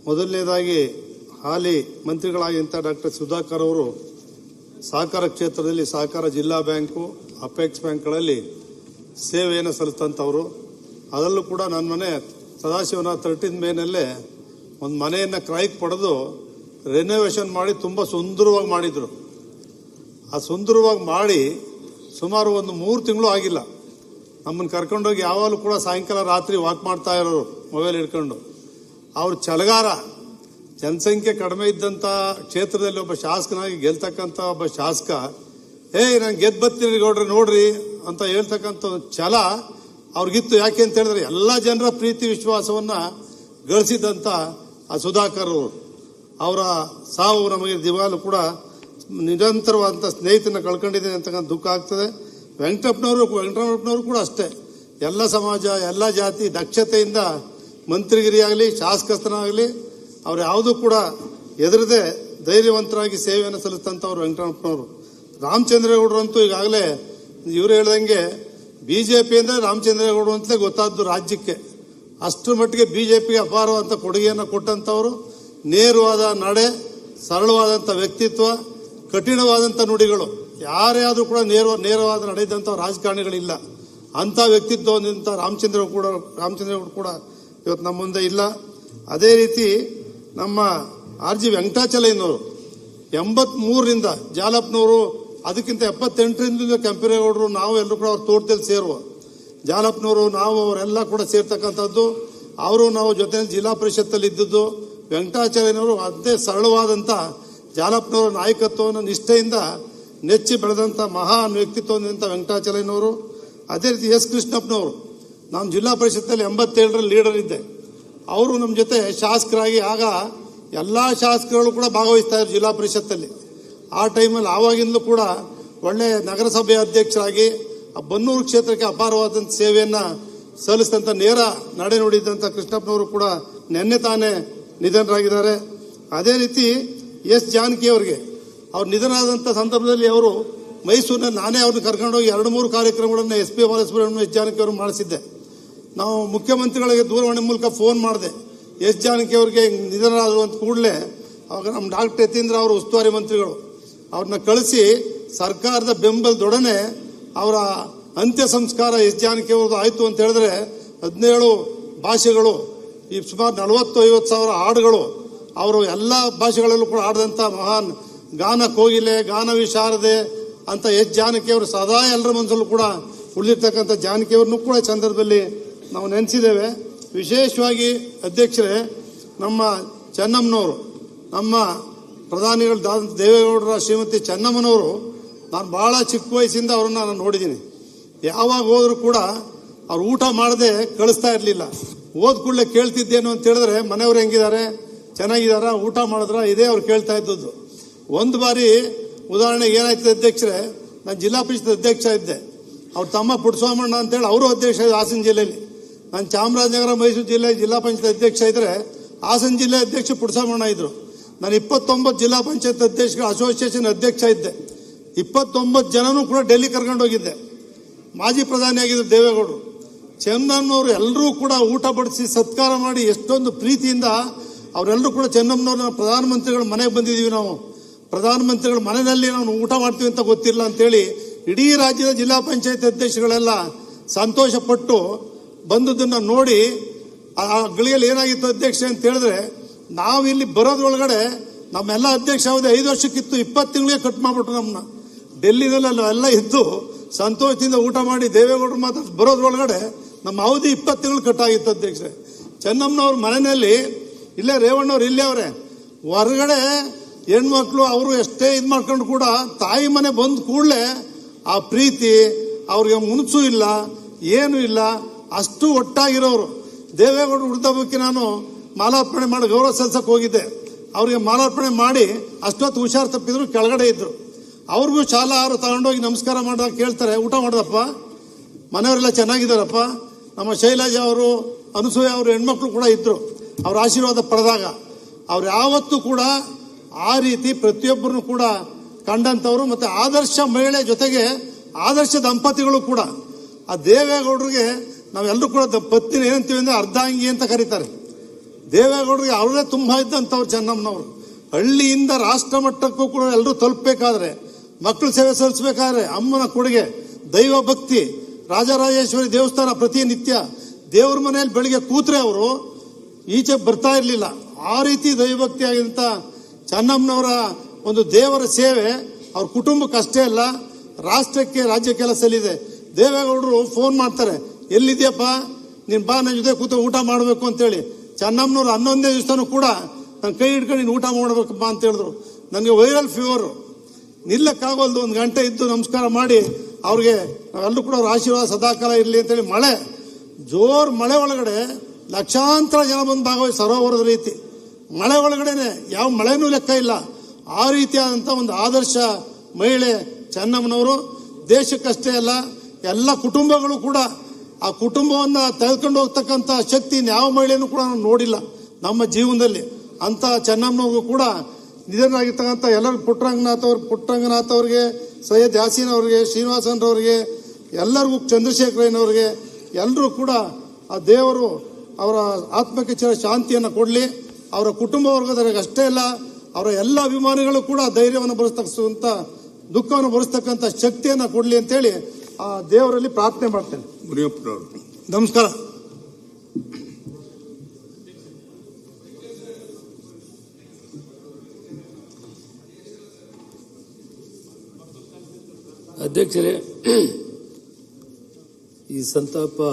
ಮೊದಲನೇದಾಗಿ ಹಾಲಿ ಮಂತ್ರಿಗಳಾಗಿದ್ದಂಥ ಡಾಕ್ಟರ್ ಸುಧಾಕರ್ ಅವರು ಸಹಕಾರ ಕ್ಷೇತ್ರದಲ್ಲಿ ಸಹಕಾರ ಜಿಲ್ಲಾ ಬ್ಯಾಂಕು, ಅಪೆಕ್ಸ್ ಬ್ಯಾಂಕ್ಗಳಲ್ಲಿ ಸೇವೆಯನ್ನು ಸಲ್ಲಿಸಿದಂಥವರು. ಅದರಲ್ಲೂ ಕೂಡ ನನ್ನ ಮನೆ ಸದಾಶಿವನ 13 ಮೇನಲ್ಲೇ ಒಂದು ಮನೆಯನ್ನು ಕ್ರಯಕ್ಕೆ ಪಡೆದು ರೆನೋವೇಷನ್ ಮಾಡಿ ತುಂಬ ಸುಂದರವಾಗಿ ಮಾಡಿದರು. ಆ ಸುಂದರವಾಗಿ ಮಾಡಿ ಸುಮಾರು ಒಂದು 3 ತಿಂಗಳು ಆಗಿಲ್ಲ. ನಮ್ಮನ್ನು ಕರ್ಕೊಂಡೋಗಿ ಯಾವಾಗಲೂ ಕೂಡ ಸಾಯಂಕಾಲ ರಾತ್ರಿ ವಾಕ್ ಮಾಡ್ತಾ ಇರೋರು ಮೊಬೈಲ್ ಹಿಡ್ಕೊಂಡು. ಅವ್ರು ಛಲಗಾರ, ಜನಸಂಖ್ಯೆ ಕಡಿಮೆ ಇದ್ದಂಥ ಕ್ಷೇತ್ರದಲ್ಲಿ ಒಬ್ಬ ಶಾಸಕನಾಗಿ ಗೆಲ್ತಕ್ಕಂಥ ಒಬ್ಬ ಶಾಸಕ, ನಾನು ಗೆದ್ದು ಬರ್ತೀನಿ ಗೌಡ್ರಿ ನೋಡ್ರಿ ಅಂತ ಹೇಳ್ತಕ್ಕಂಥ ಛಲ ಅವ್ರಿಗಿತ್ತು. ಯಾಕೆ ಅಂತ ಹೇಳಿದ್ರೆ ಎಲ್ಲ ಜನರ ಪ್ರೀತಿ ವಿಶ್ವಾಸವನ್ನು ಗಳಿಸಿದಂಥ ಆ ಸುಧಾಕರ್ ಅವರು, ಅವರ ಸಾವು ನಮಗೆ ದಿವಾಲು ಕೂಡ ನಿರಂತರವಾದಂಥ ಸ್ನೇಹಿತನ ಕಳ್ಕೊಂಡಿದ್ದೇನೆ ಅಂತಕ್ಕಂಥ ದುಃಖ ಆಗ್ತದೆ. ವೆಂಕಟಪ್ಪನವರು ಕೂಡ ಅಷ್ಟೇ, ಎಲ್ಲ ಸಮಾಜ ಎಲ್ಲ ಜಾತಿ ದಕ್ಷತೆಯಿಂದ ಮಂತ್ರಿಗಿರಿ ಆಗಲಿ ಶಾಸಕಸ್ಥನಾಗಲಿ ಅವ್ರು ಯಾವುದೂ ಕೂಡ ಎದುರದೆ ಧೈರ್ಯವಂತರಾಗಿ ಸೇವೆಯನ್ನು ಸಲ್ಲಿಸಿದಂಥವ್ರು ವೆಂಕಟಪ್ಪನವರು. ರಾಮಚಂದ್ರೇಗೌಡರು ಅಂತೂ ಈಗಾಗಲೇ ಇವರು ಹೇಳ್ದಂಗೆ ಬಿಜೆಪಿ ಅಂದರೆ ರಾಮಚಂದ್ರೇಗೌಡರು ಅಂತಲೇ ಗೊತ್ತಾದ್ದು ರಾಜ್ಯಕ್ಕೆ. ಅಷ್ಟರ ಮಟ್ಟಿಗೆ ಬಿಜೆಪಿಗೆ ಅಪಾರವಾದಂಥ ಕೊಡುಗೆಯನ್ನು ಕೊಟ್ಟಂಥವರು. ನೇರವಾದ ನಡೆ, ಸರಳವಾದಂಥ ವ್ಯಕ್ತಿತ್ವ, ಕಠಿಣವಾದಂಥ ನುಡಿಗಳು. ಯಾರೇ ಆದರೂ ಕೂಡ ನೇರವಾದ ನಡೆದಂಥ ರಾಜಕಾರಣಿಗಳಿಲ್ಲ. ಅಂಥ ವ್ಯಕ್ತಿತ್ವ ಹೊಂದಿದಂಥ ರಾಮಚಂದ್ರೇಗೌಡರು ಕೂಡ ಇವತ್ತು ನಮ್ಮ ಮುಂದೆ ಇಲ್ಲ. ಅದೇ ರೀತಿ ನಮ್ಮ RG ವೆಂಕಟಾಚಲಯ್ಯನವರು 83ರಿಂದ, ಜಾಲಪ್ಪನವರು ಅದಕ್ಕಿಂತ 78ರಿಂದ ಕೆಂಪೇಗೌಡರು, ನಾವು ಎಲ್ಲರೂ ಕೂಡ ಅವ್ರ ತೋಟದಲ್ಲಿ ಸೇರುವ, ಜಾಲಪ್ಪನವರು ನಾವು ಅವರೆಲ್ಲ ಕೂಡ ಸೇರ್ತಕ್ಕಂಥದ್ದು. ಅವರು ನಾವು ಜೊತೆ ಜಿಲ್ಲಾ ಪರಿಷತ್ತಲ್ಲಿ ಇದ್ದದ್ದು. ವೆಂಕಟಾಚಲಯ್ಯನವರು ಅದೇ ಸರಳವಾದಂಥ ಜಾಲಪ್ಪನವರ ನಾಯಕತ್ವವನ್ನು ನಿಷ್ಠೆಯಿಂದ ನೆಚ್ಚಿ ಬೆಳೆದಂಥ ಮಹಾನ್ ವ್ಯಕ್ತಿತ್ವ ಹೊಂದಿದಂಥ ವೆಂಕಟಾಚಲಯ್ಯನವರು. ಅದೇ ರೀತಿ S. ಕೃಷ್ಣಪ್ಪನವರು, ನಾನು ಜಿಲ್ಲಾ ಪರಿಷತ್ತಲ್ಲಿ 87ರಲ್ಲಿ ಲೀಡರ್ ಇದ್ದೆ. ಅವರು ನಮ್ಮ ಜೊತೆ ಶಾಸಕರಾಗಿ, ಆಗ ಎಲ್ಲ ಶಾಸಕರು ಕೂಡ ಭಾಗವಹಿಸ್ತಾ ಇದ್ರು ಜಿಲ್ಲಾ ಪರಿಷತ್ತಲ್ಲಿ. ಆ ಟೈಮಲ್ಲಿ ಆವಾಗಿಂದಲೂ ಕೂಡ ಒಳ್ಳೆ ನಗರಸಭೆ ಅಧ್ಯಕ್ಷರಾಗಿ ಬನ್ನೂರು ಕ್ಷೇತ್ರಕ್ಕೆ ಅಪಾರವಾದಂಥ ಸೇವೆಯನ್ನು ಸಲ್ಲಿಸಿದಂಥ ನೇರ ನಡೆ ನುಡಿದಂಥ ಕೃಷ್ಣಪ್ಪನವರು ಕೂಡ ನಿನ್ನೆ ತಾನೇ ನಿಧನರಾಗಿದ್ದಾರೆ. ಅದೇ ರೀತಿ S. ಜಾನಕಿ ಅವರಿಗೆ ಅವ್ರು ನಿಧನರಾದಂಥ ಸಂದರ್ಭದಲ್ಲಿ ಅವರು ಮೈಸೂರಿನಲ್ಲಿ ನಾನೇ ಅವ್ರನ್ನ ಕರ್ಕೊಂಡೋಗಿ 2-3 ಕಾರ್ಯಕ್ರಮಗಳನ್ನು SP ಬಾಲಸುಬ್ರಹ್ಮಣ್ಯ S. ಜಾನಕಿ ಅವರು ಮಾಡಿಸಿದ್ದೆ. ನಾವು ಮುಖ್ಯಮಂತ್ರಿಗಳಿಗೆ ದೂರವಾಣಿ ಮೂಲಕ ಫೋನ್ ಮಾಡಿದೆ. S. ಜಾನಕಿ ಅವರಿಗೆ ನಿಧನರಾದರು ಅಂತ ಕೂಡಲೇ ಅವಾಗ ನಮ್ಮ ಡಾಕ್ಟರ್ ಯತೀಂದ್ರ ಅವರು ಉಸ್ತುವಾರಿ ಮಂತ್ರಿಗಳು ಅವ್ರನ್ನ ಕಳಿಸಿ ಸರ್ಕಾರದ ಬೆಂಬಲದೊಡನೆ ಅವರ ಅಂತ್ಯ ಸಂಸ್ಕಾರ S. ಜಾನಕಿ ಅವ್ರದ್ದು ಆಯಿತು ಅಂತ ಹೇಳಿದ್ರೆ 17 ಭಾಷೆಗಳು, ಈ ಸುಮಾರು 40-50 ಸಾವಿರ ಹಾಡುಗಳು, ಅವರು ಎಲ್ಲ ಭಾಷೆಗಳಲ್ಲೂ ಕೂಡ ಆಡಿದಂಥ ಮಹಾನ್ ಗಾನ ಕೋಗಿಲೆ, ಗಾನ ವಿಶಾರದೆ ಅಂತ S. ಜಾನಕಿ ಅವರು ಸದಾ ಎಲ್ಲರ ಮನಸ್ಸಲ್ಲೂ ಕೂಡ ಉಳಿದಿರ್ತಕ್ಕಂಥ ಜಾನಕಿಯವ್ರನ್ನೂ ಕೂಡ ಸಂದರ್ಭದಲ್ಲಿ ನಾವು ನೆನೆಸಿದ್ದೇವೆ. ವಿಶೇಷವಾಗಿ ಅಧ್ಯಕ್ಷರೇ, ನಮ್ಮ ಚೆನ್ನಮ್ಮನವರು, ನಮ್ಮ ಪ್ರಧಾನಿಗಳು ದೇವೇಗೌಡರ ಶ್ರೀಮತಿ ಚೆನ್ನಮ್ಮನವರು, ನಾನು ಭಾಳ ಚಿಕ್ಕ ವಯಸ್ಸಿಂದ ಅವ್ರನ್ನ ನಾನು ನೋಡಿದ್ದೀನಿ. ಯಾವಾಗ ಹೋದರೂ ಕೂಡ ಅವ್ರು ಊಟ ಮಾಡದೆ ಕಳಿಸ್ತಾ ಇರಲಿಲ್ಲ. ಹೋದ ಕೂಡಲೇ ಕೇಳ್ತಿದ್ದೇನು ಅಂತ ಹೇಳಿದ್ರೆ ಮನೆಯವ್ರು ಹೆಂಗಿದ್ದಾರೆ, ಚೆನ್ನಾಗಿದ್ದಾರಾ, ಊಟ ಮಾಡಿದ್ರ, ಇದೇ ಅವ್ರು ಕೇಳ್ತಾ ಇದ್ದದ್ದು. ಒಂದು ಬಾರಿ ಉದಾಹರಣೆಗೆ ಏನಾಯ್ತದೆ ಅಧ್ಯಕ್ಷರೇ, ನಾನು ಜಿಲ್ಲಾ ಪರಿಷತ್ ಅಧ್ಯಕ್ಷ ಇದ್ದೆ. ಅವ್ರ ತಮ್ಮ ಪುಟ್ಟಸ್ವಾಮಣ್ಣ ಅಂತೇಳಿ ಅವರು ಅಧ್ಯಕ್ಷ ಇದ್ದೆ ಹಾಸನ ಜಿಲ್ಲೆಯಲ್ಲಿ. ನಾನು ಚಾಮರಾಜನಗರ ಮೈಸೂರು ಜಿಲ್ಲೆ ಜಿಲ್ಲಾ ಪಂಚಾಯತ್ ಅಧ್ಯಕ್ಷ ಇದ್ದರೆ ಹಾಸನ ಜಿಲ್ಲೆ ಅಧ್ಯಕ್ಷ ಪುಟ್ಟಸ್ವಾಮಣ್ಣ ಇದ್ರು. ನಾನು 29 ಜಿಲ್ಲಾ ಪಂಚಾಯತ್ ಅಧ್ಯಕ್ಷಗಳ ಅಸೋಸಿಯೇಷನ್ ಅಧ್ಯಕ್ಷ ಇದ್ದೆ. 29 ಜನನೂ ಕೂಡ ಡೆಲ್ಲಿ ಕರ್ಕೊಂಡು ಹೋಗಿದ್ದೆ. ಮಾಜಿ ಪ್ರಧಾನಿಯಾಗಿದ್ದರು ದೇವೇಗೌಡರು. ಚೆನ್ನಮ್ಮನವರು ಎಲ್ಲರೂ ಕೂಡ ಊಟ ಬಡಿಸಿ ಸತ್ಕಾರ ಮಾಡಿ ಎಷ್ಟೊಂದು ಪ್ರೀತಿಯಿಂದ ಅವರೆಲ್ಲರೂ ಕೂಡ ಚೆನ್ನಮ್ಮನವ್ರನ್ನ ಪ್ರಧಾನಮಂತ್ರಿಗಳ ಮನೆಗೆ ಬಂದಿದ್ದೀವಿ, ನಾವು ಪ್ರಧಾನಮಂತ್ರಿಗಳ ಮನೆಯಲ್ಲಿ ನಾವು ಊಟ ಮಾಡ್ತೀವಿ ಅಂತ ಗೊತ್ತಿಲ್ಲ ಅಂತೇಳಿ ಇಡೀ ರಾಜ್ಯದ ಜಿಲ್ಲಾ ಪಂಚಾಯತ್ ಅಧ್ಯಕ್ಷಗಳೆಲ್ಲ ಸಂತೋಷಪಟ್ಟು ಬಂದದನ್ನು ನೋಡಿ, ಆ ಗಳಿಗೆಯಲ್ಲಿ ಏನಾಗಿತ್ತು ಅಧ್ಯಕ್ಷ ಅಂತ ಹೇಳಿದ್ರೆ, ನಾವು ಇಲ್ಲಿ ಬರೋದ್ರೊಳಗಡೆ ನಮ್ಮೆಲ್ಲ ಅಧ್ಯಕ್ಷ ಯಾವುದೇ 5 ವರ್ಷಕ್ಕಿತ್ತು, 20 ತಿಂಗಳಿಗೆ ಕಟ್ ಮಾಡಿಬಿಟ್ರು ನಮ್ಮನ್ನ. ಡೆಲ್ಲಿನಲ್ಲಿ ಎಲ್ಲ ಇದ್ದು ಸಂತೋಷದಿಂದ ಊಟ ಮಾಡಿ ದೇವೇಗೌಡರು ಮಾತ್ರ ಬರೋದ್ರೊಳಗಡೆ ನಮ್ಮ ಅವಧಿ 20 ತಿಂಗಳು ಕಟ್ಟಾಗಿತ್ತು ಅಧ್ಯಕ್ಷರೇ. ಚೆನ್ನಮ್ಮನವ್ರ ಮನೆಯಲ್ಲಿ ಇಲ್ಲೇ ರೇವಣ್ಣವ್ರು ಇಲ್ಲೇ ಅವರೇ, ಹೊರಗಡೆ ಹೆಣ್ಮಕ್ಳು ಅವರು ಎಷ್ಟೇ ಇದು ಮಾಡ್ಕೊಂಡು ಕೂಡ ತಾಯಿ ಮನೆ ಬಂದ ಕೂಡಲೇ ಆ ಪ್ರೀತಿ ಅವ್ರಿಗೆ ಮುನ್ಸು ಇಲ್ಲ, ಏನೂ ಇಲ್ಲ, ಅಷ್ಟು ಒಟ್ಟಾಗಿರೋರು. ದೇವೇಗೌಡರು ಹುಡ್ದಬ್ಬಕ್ಕೆ ನಾನು ಮಾಲಾರ್ಪಣೆ ಮಾಡಿ ಗೌರವ ಸಲ್ಲಿಸಕ್ಕೆ ಹೋಗಿದ್ದೆ. ಅವ್ರಿಗೆ ಮಾಲಾರ್ಪಣೆ ಮಾಡಿ ಅಷ್ಟೊತ್ತು ಹುಷಾರು ತಪ್ಪಿದ್ರು, ಕೆಳಗಡೆ ಇದ್ರು. ಅವ್ರಿಗೂ ಶಾಲಾ ಅವರು ತಗೊಂಡೋಗಿ ನಮಸ್ಕಾರ ಮಾಡಿದಾಗ ಕೇಳ್ತಾರೆ, ಊಟ ಮಾಡ್ದಪ್ಪ, ಮನೆಯವರೆಲ್ಲ ಚೆನ್ನಾಗಿದ್ದಾರಪ್ಪ. ನಮ್ಮ ಶೈಲಜಾ ಅವರು, ಅನಸೂಯ ಅವರು ಹೆಣ್ಮಕ್ಳು ಕೂಡ ಇದ್ರು. ಅವ್ರ ಆಶೀರ್ವಾದ ಪಡೆದಾಗ ಅವ್ರು ಯಾವತ್ತೂ ಕೂಡ ಆ ರೀತಿ ಪ್ರತಿಯೊಬ್ಬರನ್ನು ಕೂಡ ಕಂಡಂಥವ್ರು. ಮತ್ತು ಆದರ್ಶ ಮಹಿಳೆ ಜೊತೆಗೆ ಆದರ್ಶ ದಂಪತಿಗಳು ಕೂಡ. ಆ ದೇವೇಗೌಡರಿಗೆ ನಾವೆಲ್ಲರೂ ಕೂಡ ಪತ್ನಿನ ಏನಂತೀವಿ ಅಂದರೆ ಅರ್ಧಾಂಗಿ ಅಂತ ಕರೀತಾರೆ. ದೇವೇಗೌಡರಿಗೆ ಅವರೇ ತುಂಬಾ ಇದ್ದಂಥವ್ರು ಚೆನ್ನಮ್ಮನವರು. ಹಳ್ಳಿಯಿಂದ ರಾಷ್ಟ್ರ ಮಟ್ಟಕ್ಕೂ ಕೂಡ ಎಲ್ಲರೂ ತಲುಪಬೇಕಾದ್ರೆ, ಮಕ್ಕಳು ಸೇವೆ ಸಲ್ಲಿಸಬೇಕಾದ್ರೆ ಅಮ್ಮನ ಕೊಡುಗೆ, ದೈವ ಭಕ್ತಿ, ರಾಜರಾಜೇಶ್ವರಿ ದೇವಸ್ಥಾನ ಪ್ರತಿನಿತ್ಯ ದೇವ್ರ ಮನೆಯಲ್ಲಿ ಬೆಳಿಗ್ಗೆ ಕೂತ್ರೆ ಅವರು ಈಚೆ ಬರ್ತಾ ಇರಲಿಲ್ಲ. ಆ ರೀತಿ ದೈವಭಕ್ತಿ ಆಗಿದಂತ ಚೆನ್ನಮ್ಮನವರ ಒಂದು ದೇವರ ಸೇವೆ ಅವ್ರ ಕುಟುಂಬಕ್ಕೆ ಅಷ್ಟೇ ಅಲ್ಲ, ರಾಷ್ಟ್ರಕ್ಕೆ ರಾಜ್ಯಕ್ಕೆಲ್ಲ ಸಲ್ಲಿದೆ. ದೇವೇಗೌಡರು ಫೋನ್ ಮಾಡ್ತಾರೆ, ಎಲ್ಲಿದೆಯಪ್ಪ ನೀನ್ ಬಾ, ನನ್ನ ಜೊತೆ ಕೂತು ಊಟ ಮಾಡಬೇಕು ಅಂತೇಳಿ. ಚೆನ್ನಮ್ಮನವ್ರು 11ನೇ ದಿವಸನೂ ಕೂಡ ನನ್ನ ಕೈ ಹಿಡ್ಕೊಂಡು ನೀನು ಊಟ ಮಾಡಬೇಕಪ್ಪ ಅಂತ ಹೇಳಿದ್ರು. ನನಗೆ ವೈರಲ್ ಫೀವರು, ನಿಲ್ಲಕ್ಕಾಗೋಲ್ದು. 1 ಗಂಟೆ ಇದ್ದು ನಮಸ್ಕಾರ ಮಾಡಿ ಅವ್ರಿಗೆ ನಾವೆಲ್ಲರೂ ಕೂಡ ಅವ್ರ ಆಶೀರ್ವಾದ ಸದಾಕಾಲ ಇರಲಿ ಅಂತೇಳಿ ಜೋರ್ ಮಳೆ ಒಳಗಡೆ ಲಕ್ಷಾಂತರ ಜನ ಬಂದು ಭಾಗವಹಿಸಿ ಸರೋವರದ ರೀತಿ ಮಳೆ ಒಳಗಡೆನೆ ಯಾವ ಮಳೆನೂ ಲೆಕ್ಕ ಇಲ್ಲ. ಆ ರೀತಿಯಾದಂಥ ಒಂದು ಆದರ್ಶ ಮಹಿಳೆ ಚೆನ್ನಮ್ಮನವರು. ದೇಶಕ್ಕಷ್ಟೇ ಅಲ್ಲ, ಎಲ್ಲ ಕುಟುಂಬಗಳು ಕೂಡ ಆ ಕುಟುಂಬವನ್ನ ತೆಗೆದುಕೊಂಡು ಹೋಗ್ತಕ್ಕಂಥ ಶಕ್ತಿ ಯಾವ ಮಹಿಳೆಯೂ ಕೂಡ ನಾವು ನೋಡಿಲ್ಲ ನಮ್ಮ ಜೀವನದಲ್ಲಿ. ಅಂತ ಚೆನ್ನಮ್ಮನವ್ರಿಗೂ ಕೂಡ ನಿಧನರಾಗಿರ್ತಕ್ಕಂಥ ಎಲ್ಲರೂ ಪುಟ್ಟರಂಗನಾಥ್ ಅವ್ರಿಗೆ, ಸೈಯದ್ ಯಾಸೀನ್ ಅವರಿಗೆ, ಶ್ರೀನಿವಾಸನ್ ಅವರಿಗೆ, ಎಲ್ಲರಿಗೂ, ಚಂದ್ರಶೇಖರಯ್ಯನವರಿಗೆ, ಎಲ್ಲರೂ ಕೂಡ ಆ ದೇವರು ಅವರ ಆತ್ಮಕ್ಕೆ ಚಿರ ಶಾಂತಿಯನ್ನು ಕೊಡಲಿ. ಅವರ ಕುಟುಂಬ ವರ್ಗದವರಿಗೆ ಅಷ್ಟೇ ಅಲ್ಲ, ಅವರ ಎಲ್ಲ ಅಭಿಮಾನಿಗಳು ಕೂಡ ಧೈರ್ಯವನ್ನು ಭರಿಸ್ತಕ್ಕಂಥ, ದುಃಖವನ್ನು ಭರಿಸ್ತಕ್ಕಂಥ ಶಕ್ತಿಯನ್ನು ಕೊಡಲಿ ಅಂತೇಳಿ ಆ ದೇವರಲ್ಲಿ ಪ್ರಾರ್ಥನೆ ಮಾಡ್ತೇನೆ. ನಮಸ್ಕಾರ. ಅಧ್ಯಕ್ಷರೇ, ಈ ಸಂತಾಪ